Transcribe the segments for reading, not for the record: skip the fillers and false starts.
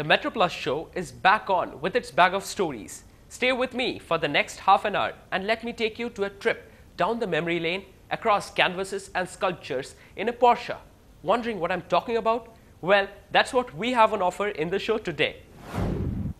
MPLUS show is back on with its bag of stories. Stay with me for the next half an hour and let me take you to a trip down the memory lane across canvases and sculptures in a Porsche. Wondering what I'm talking about? Well, that's what we have on offer in the show today.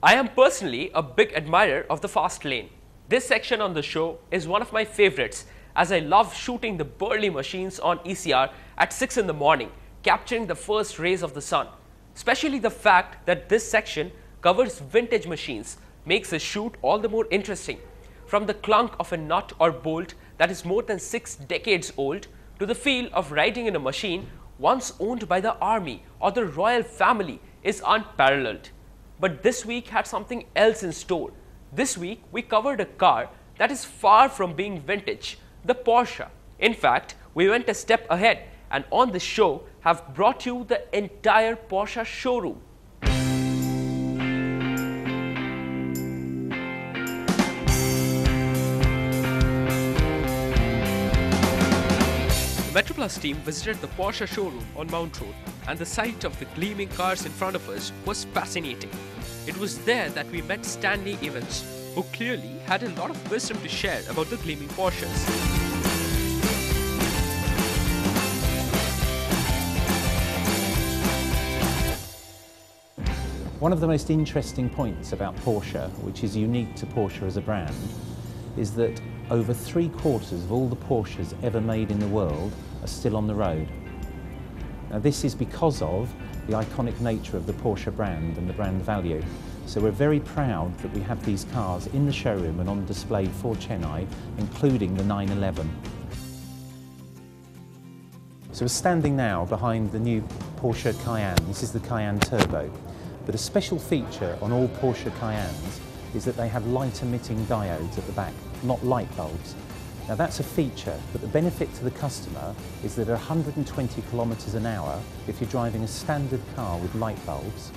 I am personally a big admirer of the fast lane. This section on the show is one of my favorites as I love shooting the burly machines on ECR at 6 in the morning, capturing the first rays of the sun. Especially the fact that this section covers vintage machines makes the shoot all the more interesting. From the clunk of a nut or bolt that is more than 6 decades old to the feel of riding in a machine once owned by the army or the royal family is unparalleled. But this week had something else in store. This week we covered a car that is far from being vintage, the Porsche. In fact, we went a step ahead and on this show have brought you the entire Porsche showroom. The MPLUS team visited the Porsche showroom on Mount Road, and the sight of the gleaming cars in front of us was fascinating. It was there that we met Stanley Evans, who clearly had a lot of wisdom to share about the gleaming Porsches. One of the most interesting points about Porsche, which is unique to Porsche as a brand, is that over 3/4 of all the Porsches ever made in the world are still on the road. Now this is because of the iconic nature of the Porsche brand and the brand value. So we're very proud that we have these cars in the showroom and on display for Chennai, including the 911. So we're standing now behind the new Porsche Cayenne. This is the Cayenne Turbo. But a special feature on all Porsche Cayennes is that they have light-emitting diodes at the back, not light bulbs. Now that's a feature, but the benefit to the customer is that at 120 kilometers an hour, if you're driving a standard car with light bulbs,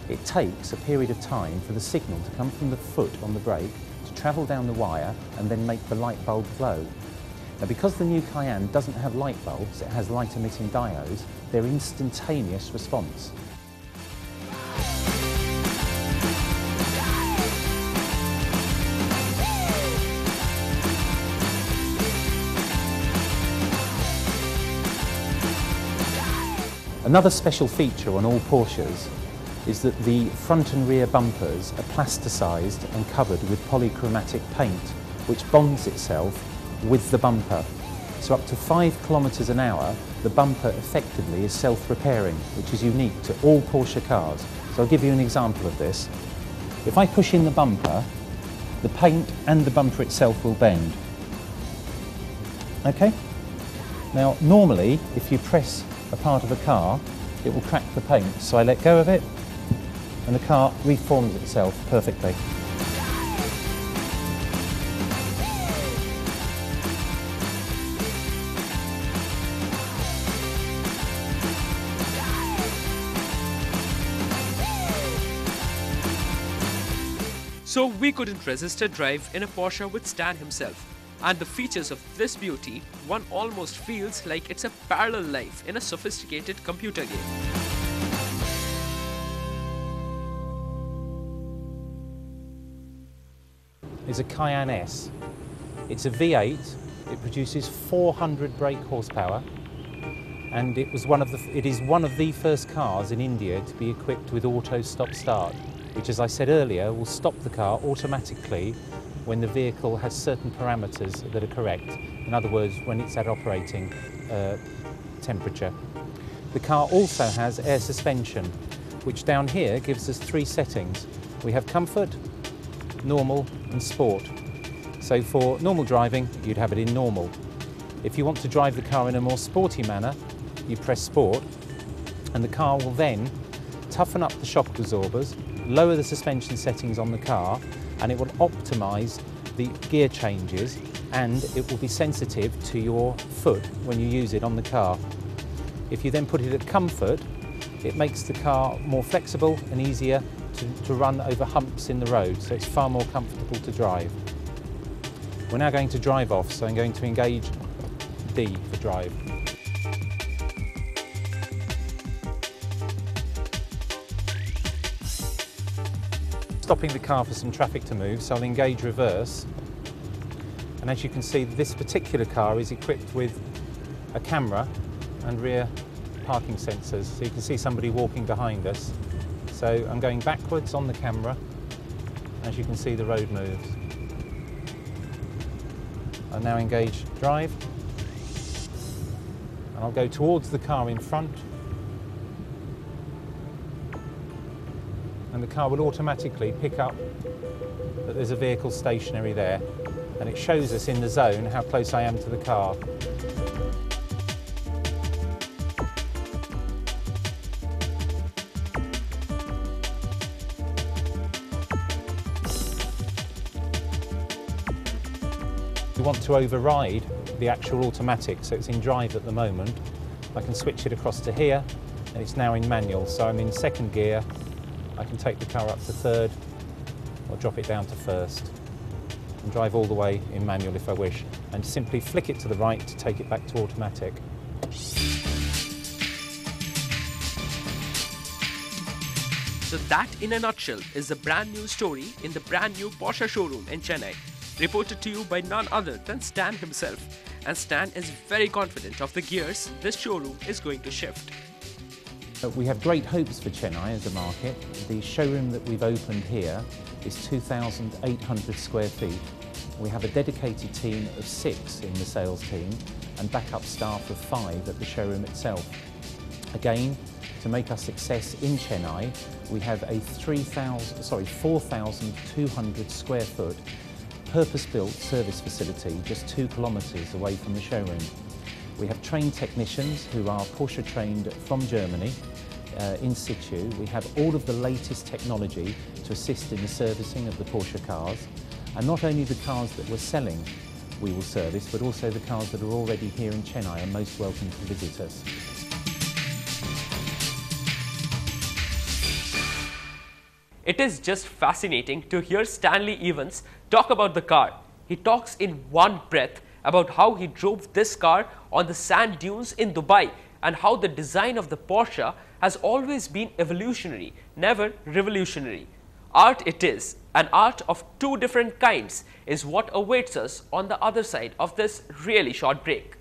it takes a period of time for the signal to come from the foot on the brake, to travel down the wire and then make the light bulb glow. Now because the new Cayenne doesn't have light bulbs, it has light-emitting diodes, they're instantaneous response. Another special feature on all Porsches is that the front and rear bumpers are plasticised and covered with polychromatic paint, which bonds itself with the bumper. So up to 5 kilometers an hour, the bumper effectively is self-repairing, which is unique to all Porsche cars. So I'll give you an example of this. If I push in the bumper, the paint and the bumper itself will bend. Okay? Now normally, if you press a part of a car, it will crack the paint. So I let go of it and the car reforms itself perfectly. So we couldn't resist a drive in a Porsche with Stan himself. And the features of this beauty, one almost feels like it's a parallel life in a sophisticated computer game. It's a Cayenne S. It's a V8, it produces 400 brake horsepower, and it is one of the first cars in India to be equipped with auto stop-start, which, as I said earlier, will stop the car automatically when the vehicle has certain parameters that are correct. In other words, when it's at operating temperature. The car also has air suspension, which down here gives us 3 settings. We have comfort, normal and sport. So for normal driving, you'd have it in normal. If you want to drive the car in a more sporty manner, you press sport, and the car will then toughen up the shock absorbers, lower the suspension settings on the car, and it will optimise the gear changes, and it will be sensitive to your foot when you use it on the car. If you then put it at comfort, it makes the car more flexible and easier to run over humps in the road, so it's far more comfortable to drive. We're now going to drive off, so I'm going to engage D for drive. stopping the car for some traffic to move, so I'll engage reverse. And as you can see, this particular car is equipped with a camera and rear parking sensors, so you can see somebody walking behind us. So I'm going backwards on the camera. As you can see, the road moves. I'll now engage drive, and I'll go towards the car in front, and the car will automatically pick up that there's a vehicle stationary there, and it shows us in the zone how close I am to the car. We want to override the actual automatic, so it's in drive at the moment. I can switch it across to here, and it's now in manual, so I'm in second gear. I can take the car up to third, or drop it down to first, and drive all the way in manual if I wish, and simply flick it to the right to take it back to automatic. So that, in a nutshell, is the brand new story in the brand new Porsche showroom in Chennai. Reported to you by none other than Stan himself. And Stan is very confident of the gears this showroom is going to shift. We have great hopes for Chennai as a market. The showroom that we've opened here is 2,800 square feet. We have a dedicated team of 6 in the sales team and backup staff of 5 at the showroom itself. Again, to make our success in Chennai, we have a 4,200 square foot purpose-built service facility just 2 kilometres away from the showroom. We have trained technicians who are Porsche trained from Germany in situ. We have all of the latest technology to assist in the servicing of the Porsche cars, and not only the cars that we're selling we will service, but also the cars that are already here in Chennai are most welcome to visit us. It is just fascinating to hear Stanley Evans talk about the car. He talks in one breath about how he drove this car on the sand dunes in Dubai and how the design of the Porsche has always been evolutionary, never revolutionary. Art it is, an art of 2 different kinds is what awaits us on the other side of this really short break.